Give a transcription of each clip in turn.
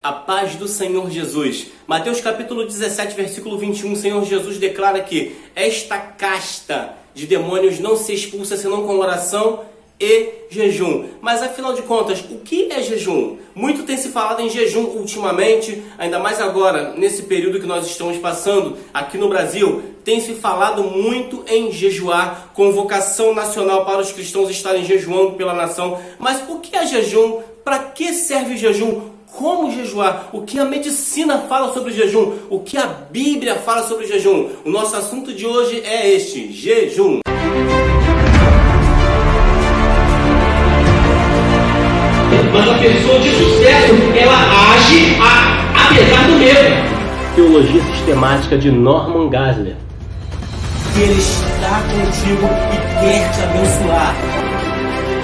A paz do Senhor Jesus. Mateus capítulo 17, versículo 21, o Senhor Jesus declara que esta casta de demônios não se expulsa senão com oração e jejum. Mas afinal de contas, o que é jejum? Muito tem se falado em jejum ultimamente, ainda mais agora, nesse período que nós estamos passando aqui no Brasil, tem se falado muito em jejuar, convocação nacional para os cristãos estarem jejuando pela nação. Mas o que é jejum? Para que serve o jejum? Como jejuar? O que a medicina fala sobre o jejum? O que a Bíblia fala sobre o jejum? O nosso assunto de hoje é este: jejum. Mas a pessoa de sucesso, ela age apesar do medo. Teologia sistemática de Norman Geisler. Ele está contigo e quer te abençoar.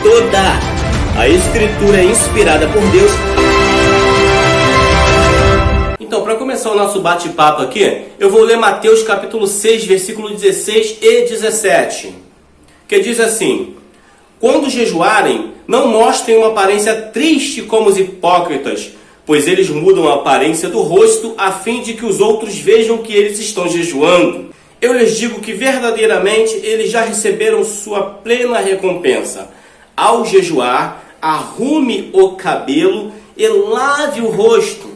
Toda a Escritura é inspirada por Deus. Então, para começar o nosso bate-papo aqui, eu vou ler Mateus capítulo 6, versículo 16 e 17, que diz assim: quando jejuarem, não mostrem uma aparência triste como os hipócritas, pois eles mudam a aparência do rosto a fim de que os outros vejam que eles estão jejuando. Eu lhes digo que verdadeiramente eles já receberam sua plena recompensa. Ao jejuar, arrume o cabelo e lave o rosto.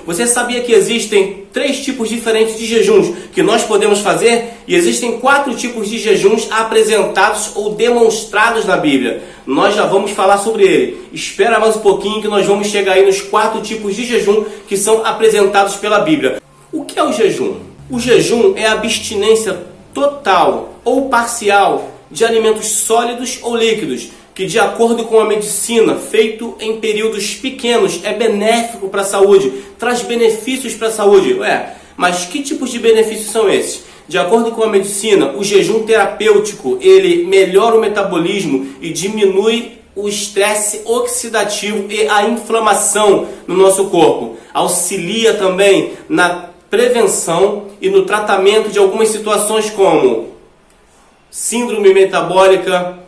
Você sabia que existem 3 tipos diferentes de jejuns que nós podemos fazer? E existem 4 tipos de jejuns apresentados ou demonstrados na Bíblia. Nós já vamos falar sobre ele. Espera mais um pouquinho que nós vamos chegar aí nos 4 tipos de jejum que são apresentados pela Bíblia. O que é o jejum? O jejum é a abstinência total ou parcial de alimentos sólidos ou líquidos, que de acordo com a medicina, feito em períodos pequenos, é benéfico para a saúde, traz benefícios para a saúde. Mas que tipos de benefícios são esses? De acordo com a medicina, o jejum terapêutico, ele melhora o metabolismo e diminui o estresse oxidativo e a inflamação no nosso corpo. Auxilia também na prevenção e no tratamento de algumas situações como síndrome metabólica,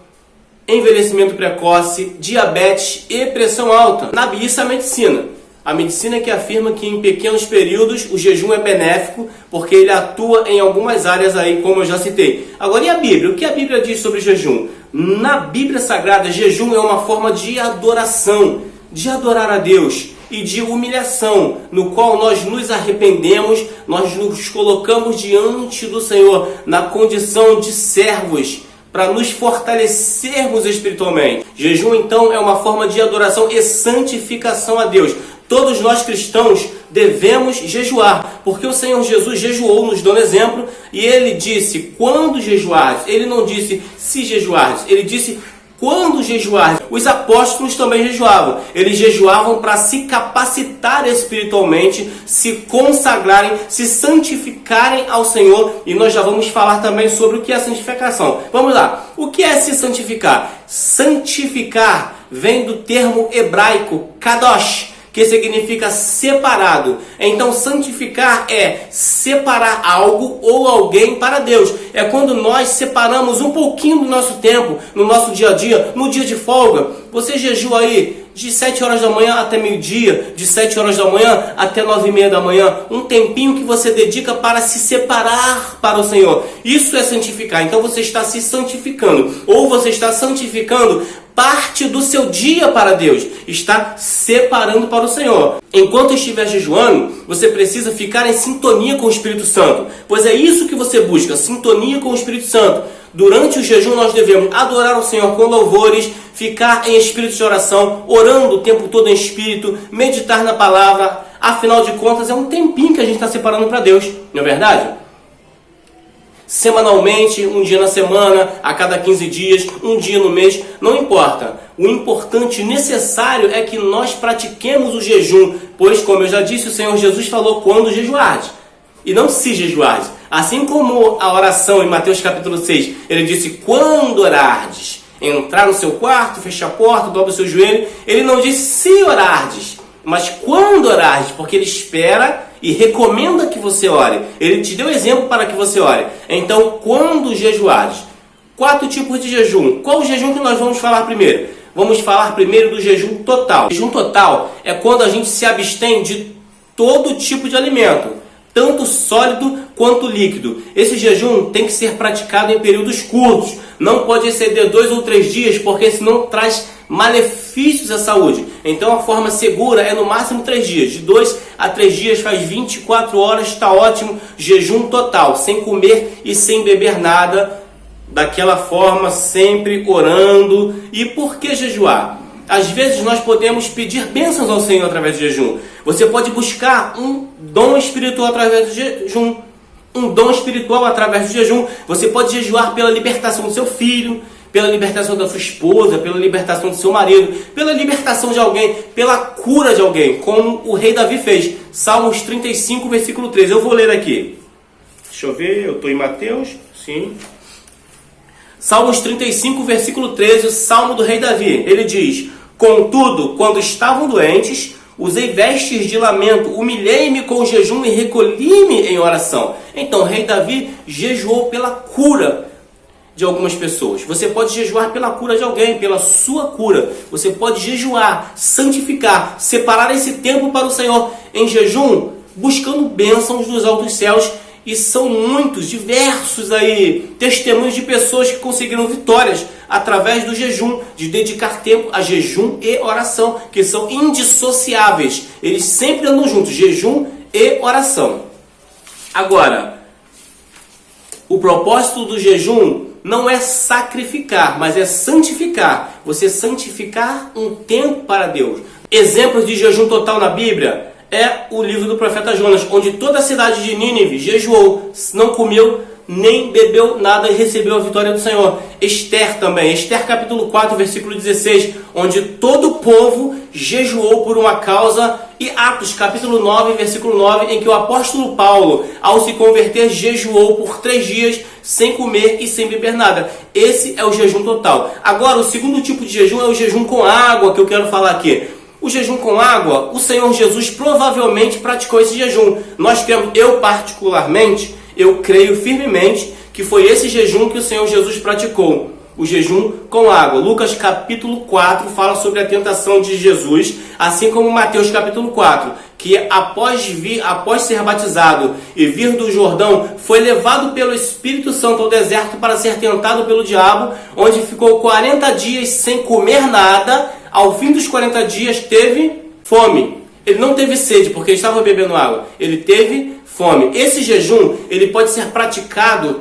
envelhecimento precoce, diabetes e pressão alta. Isso é a medicina. A medicina que afirma que em pequenos períodos o jejum é benéfico, porque ele atua em algumas áreas aí, como eu já citei. Agora, e a Bíblia? O que a Bíblia diz sobre jejum? Na Bíblia Sagrada, jejum é uma forma de adoração, de adorar a Deus e de humilhação, no qual nós nos arrependemos, nós nos colocamos diante do Senhor na condição de servos, para nos fortalecermos espiritualmente. Jejum, então, é uma forma de adoração e santificação a Deus. Todos nós cristãos devemos jejuar, porque o Senhor Jesus jejuou, nos dando exemplo, e Ele disse, quando jejuares. Ele não disse, se jejuares. Ele disse, quando jejuares. Os apóstolos também jejuavam. Eles jejuavam para se capacitar espiritualmente, se consagrarem, se santificarem ao Senhor. E nós já vamos falar também sobre o que é santificação. Vamos lá. O que é se santificar? Santificar vem do termo hebraico kadosh, que significa separado. Então, santificar é separar algo ou alguém para Deus. É quando nós separamos um pouquinho do nosso tempo, no nosso dia a dia, no dia de folga. Você jejua aí de 7 horas da manhã até meio-dia, de 7 horas da manhã até 9h30 da manhã. Um tempinho que você dedica para se separar para o Senhor. Isso é santificar. Então, você está se santificando. Ou você está santificando parte do seu dia para Deus, está separando para o Senhor. Enquanto estiver jejuando, você precisa ficar em sintonia com o Espírito Santo, pois é isso que você busca, sintonia com o Espírito Santo. Durante o jejum nós devemos adorar o Senhor com louvores, ficar em espírito de oração, orando o tempo todo em espírito, meditar na palavra. Afinal de contas, é um tempinho que a gente está separando para Deus, não é verdade? Semanalmente, um dia na semana, a cada 15 dias, um dia no mês, não importa. O importante e necessário é que nós pratiquemos o jejum, pois, como eu já disse, o Senhor Jesus falou quando jejuardes, e não se jejuardes. Assim como a oração em Mateus capítulo 6, ele disse quando orardes, entrar no seu quarto, fechar a porta, dobra o seu joelho. Ele não disse se orardes, mas quando orardes, porque ele espera e recomenda que você ore. Ele te deu exemplo para que você ore. Então, quando jejuares, 4 tipos de jejum. Qual o jejum que nós vamos falar primeiro? Vamos falar primeiro do jejum total. O jejum total é quando a gente se abstém de todo tipo de alimento, tanto sólido quanto líquido. Esse jejum tem que ser praticado em períodos curtos, não pode exceder 2 ou 3 dias, porque senão traz malefícios à saúde. Então a forma segura é no máximo 3 dias, de 2 a 3 dias, faz 24 horas, está ótimo. Jejum total, sem comer e sem beber nada, daquela forma, sempre orando. E por que jejuar? Às vezes nós podemos pedir bênçãos ao Senhor através do jejum. Você pode buscar um dom espiritual através do jejum. Um dom espiritual através do jejum. Você pode jejuar pela libertação do seu filho, pela libertação da sua esposa, pela libertação do seu marido, pela libertação de alguém, pela cura de alguém, como o rei Davi fez. Salmos 35, versículo 13. Eu vou ler aqui. Deixa eu ver, eu estou em Mateus. Sim. Salmos 35, versículo 13, o Salmo do rei Davi. Ele diz: contudo, quando estavam doentes, usei vestes de lamento, humilhei-me com jejum e recolhi-me em oração. Então, o rei Davi jejuou pela cura de algumas pessoas. Você pode jejuar pela cura de alguém, pela sua cura. Você pode jejuar, santificar, separar esse tempo para o Senhor em jejum, buscando bênçãos dos altos céus. E são muitos, diversos aí, testemunhos de pessoas que conseguiram vitórias através do jejum, de dedicar tempo a jejum e oração, que são indissociáveis. Eles sempre andam juntos, jejum e oração. Agora, o propósito do jejum não é sacrificar, mas é santificar. Você santificar um tempo para Deus. Exemplos de jejum total na Bíblia é o livro do profeta Jonas, onde toda a cidade de Nínive jejuou, não comeu nem bebeu nada e recebeu a vitória do Senhor. Esther também, Esther capítulo 4, versículo 16, onde todo o povo jejuou por uma causa. E Atos capítulo 9, versículo 9, em que o apóstolo Paulo, ao se converter, jejuou por 3 dias sem comer e sem beber nada. Esse é o jejum total. Agora, o segundo tipo de jejum é o jejum com água, que eu quero falar aqui. O jejum com água, o Senhor Jesus provavelmente praticou esse jejum. Nós temos, eu particularmente, eu creio firmemente que foi esse jejum que o Senhor Jesus praticou. O jejum com água. Lucas capítulo 4 fala sobre a tentação de Jesus, assim como Mateus capítulo 4, que após ser batizado e vir do Jordão, foi levado pelo Espírito Santo ao deserto para ser tentado pelo diabo, onde ficou 40 dias sem comer nada. Ao fim dos 40 dias teve fome. Ele não teve sede porque ele estava bebendo água. Ele teve fome. Esse jejum ele pode ser praticado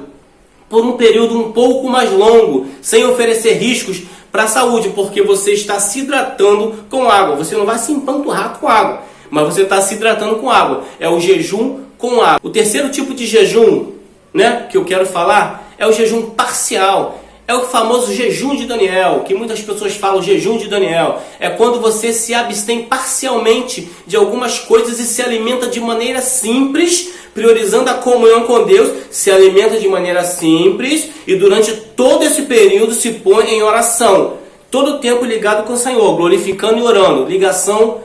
por um período um pouco mais longo, sem oferecer riscos para a saúde, porque você está se hidratando com água. Você não vai se empanturrar com água, mas você está se hidratando com água. É o jejum com água. O terceiro tipo de jejum, que eu quero falar é o jejum parcial. É o famoso jejum de Daniel, que muitas pessoas falam jejum de Daniel. É quando você se abstém parcialmente de algumas coisas e se alimenta de maneira simples, priorizando a comunhão com Deus, se alimenta de maneira simples e durante todo esse período se põe em oração. Todo o tempo ligado com o Senhor, glorificando e orando. Ligação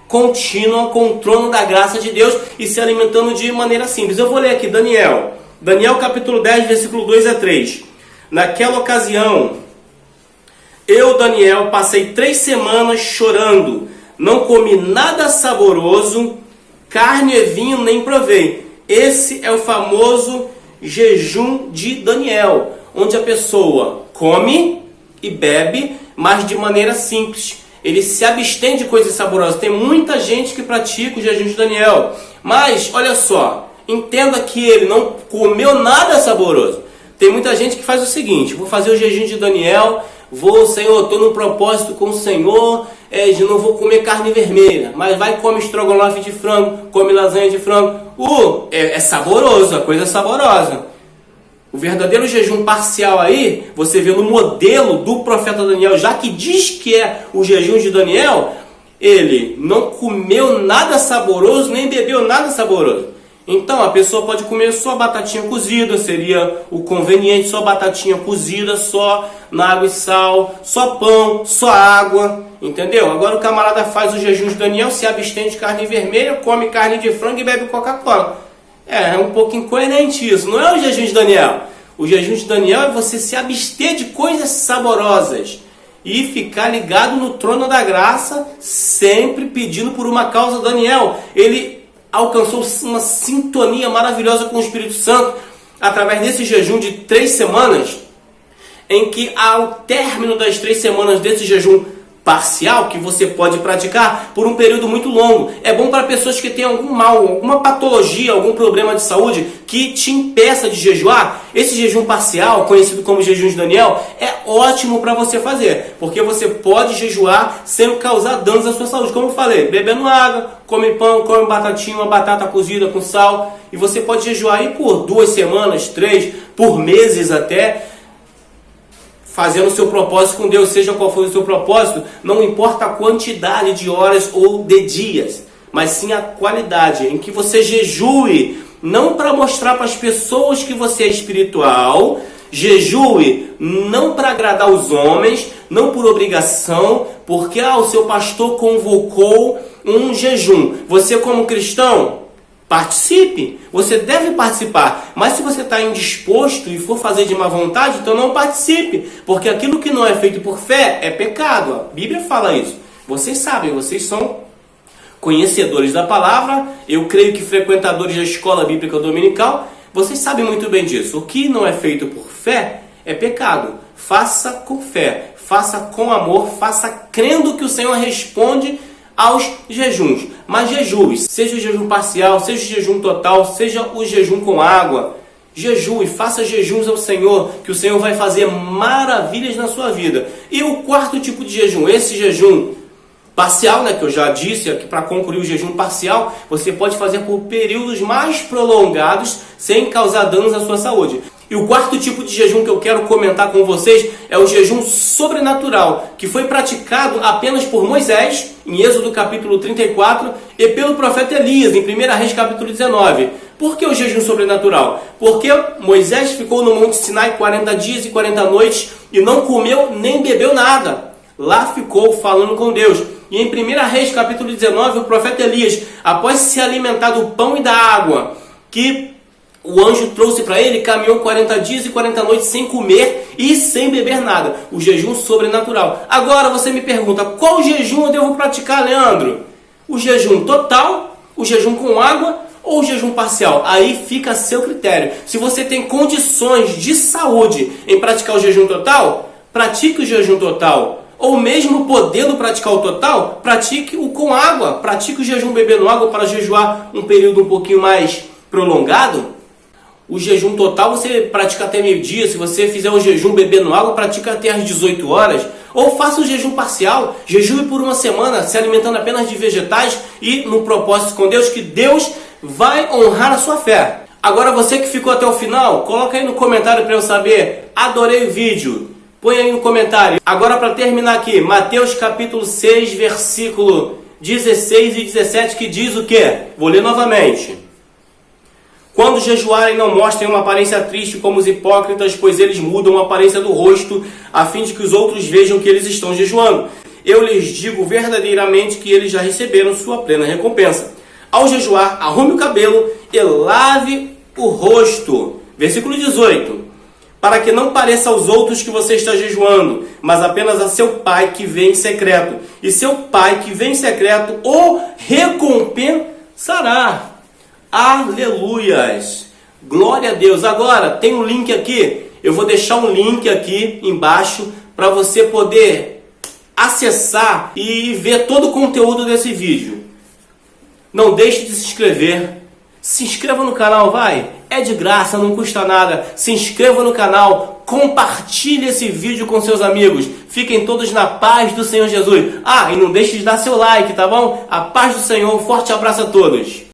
contínua com o trono da graça de Deus e se alimentando de maneira simples. Eu vou ler aqui Daniel. Daniel capítulo 10, versículo 2 a 3. Naquela ocasião, eu, Daniel, passei 3 semanas chorando. Não comi nada saboroso, carne e vinho nem provei. Esse é o famoso jejum de Daniel, onde a pessoa come e bebe, mas de maneira simples. Ele se abstém de coisas saborosas. Tem muita gente que pratica o jejum de Daniel. Mas, olha só, entenda que ele não comeu nada saboroso. Tem muita gente que faz o seguinte: vou fazer o jejum de Daniel, Senhor, estou no propósito com o Senhor, não vou comer carne vermelha, mas vai e come estrogonofe de frango, come lasanha de frango. É saboroso, a coisa é saborosa. O verdadeiro jejum parcial aí, você vê no modelo do profeta Daniel, já que diz que é o jejum de Daniel, ele não comeu nada saboroso, nem bebeu nada saboroso. Então a pessoa pode comer só batatinha cozida, seria o conveniente, só batatinha cozida, só na água e sal, só pão, só água, entendeu? Agora o camarada faz o jejum de Daniel, se abstém de carne vermelha, come carne de frango e bebe Coca-Cola. É um pouco incoerente isso, não é o jejum de Daniel. O jejum de Daniel é você se abster de coisas saborosas. e ficar ligado no trono da graça, sempre pedindo por uma causa. Daniel, ele alcançou uma sintonia maravilhosa com o Espírito Santo através desse jejum de 3 semanas, em que ao término das 3 semanas desse jejum parcial, que você pode praticar por um período muito longo, é bom para pessoas que têm algum mal, alguma patologia, algum problema de saúde que te impeça de jejuar. Esse jejum parcial, conhecido como jejum de Daniel, é ótimo para você fazer, porque você pode jejuar sem causar danos à sua saúde. Como eu falei, bebendo água, come pão, come batatinha, uma batata cozida com sal, e você pode jejuar aí por 2 semanas, 3, por meses até, fazendo o seu propósito com Deus. Seja qual for o seu propósito, não importa a quantidade de horas ou de dias, mas sim a qualidade, em que você jejue, não para mostrar para as pessoas que você é espiritual, jejue não para agradar os homens, não por obrigação, porque o seu pastor convocou um jejum. Você, como cristão, participe, você deve participar, mas se você está indisposto e for fazer de má vontade, então não participe, porque aquilo que não é feito por fé é pecado. A Bíblia fala isso. Vocês sabem, vocês são conhecedores da palavra, eu creio que frequentadores da escola bíblica dominical, vocês sabem muito bem disso. O que não é feito por fé é pecado. Faça com fé, faça com amor, faça crendo que o Senhor responde aos jejuns. Mas jejue, seja o jejum parcial, seja o jejum total, seja o jejum com água. Jejue, faça jejuns ao Senhor, que o Senhor vai fazer maravilhas na sua vida. E o 4º tipo de jejum, esse jejum parcial, que eu já disse aqui, para concluir o jejum parcial, você pode fazer por períodos mais prolongados, sem causar danos à sua saúde. E o 4º tipo de jejum que eu quero comentar com vocês é o jejum sobrenatural, que foi praticado apenas por Moisés, em Êxodo capítulo 34, e pelo profeta Elias, em 1 Reis capítulo 19. Por que o jejum sobrenatural? Porque Moisés ficou no Monte Sinai 40 dias e 40 noites e não comeu nem bebeu nada. Lá ficou falando com Deus. E em 1 Reis capítulo 19, o profeta Elias, após se alimentar do pão e da água que o anjo trouxe para ele, caminhou 40 dias e 40 noites sem comer e sem beber nada. O jejum sobrenatural. Agora você me pergunta, qual jejum eu devo praticar, Leandro? O jejum total, o jejum com água ou o jejum parcial? Aí fica a seu critério. Se você tem condições de saúde em praticar o jejum total, pratique o jejum total. Ou mesmo podendo praticar o total, pratique o com água. Pratique o jejum bebendo água para jejuar um período um pouquinho mais prolongado. O jejum total você pratica até meio-dia. Se você fizer um jejum bebendo água, pratica até às 18 horas. Ou faça o jejum parcial, jejue por uma semana, se alimentando apenas de vegetais e no propósito com Deus, que Deus vai honrar a sua fé. Agora você que ficou até o final, coloca aí no comentário para eu saber. Adorei o vídeo. Põe aí no comentário. Agora, para terminar aqui, Mateus capítulo 6, versículo 16 e 17, que diz o quê? Vou ler novamente. Quando jejuarem, não mostrem uma aparência triste como os hipócritas, pois eles mudam a aparência do rosto, a fim de que os outros vejam que eles estão jejuando. Eu lhes digo verdadeiramente que eles já receberam sua plena recompensa. Ao jejuar, arrume o cabelo e lave o rosto. Versículo 18. Para que não pareça aos outros que você está jejuando, mas apenas a seu Pai que vem em secreto. E seu Pai que vem em secreto o recompensará. Aleluias! Glória a Deus! Agora, tem um link aqui. Eu vou deixar um link aqui embaixo para você poder acessar e ver todo o conteúdo desse vídeo. Não deixe de se inscrever. Se inscreva no canal, vai! É de graça, não custa nada. Se inscreva no canal, compartilhe esse vídeo com seus amigos. Fiquem todos na paz do Senhor Jesus. E não deixe de dar seu like, tá bom? A paz do Senhor, um forte abraço a todos.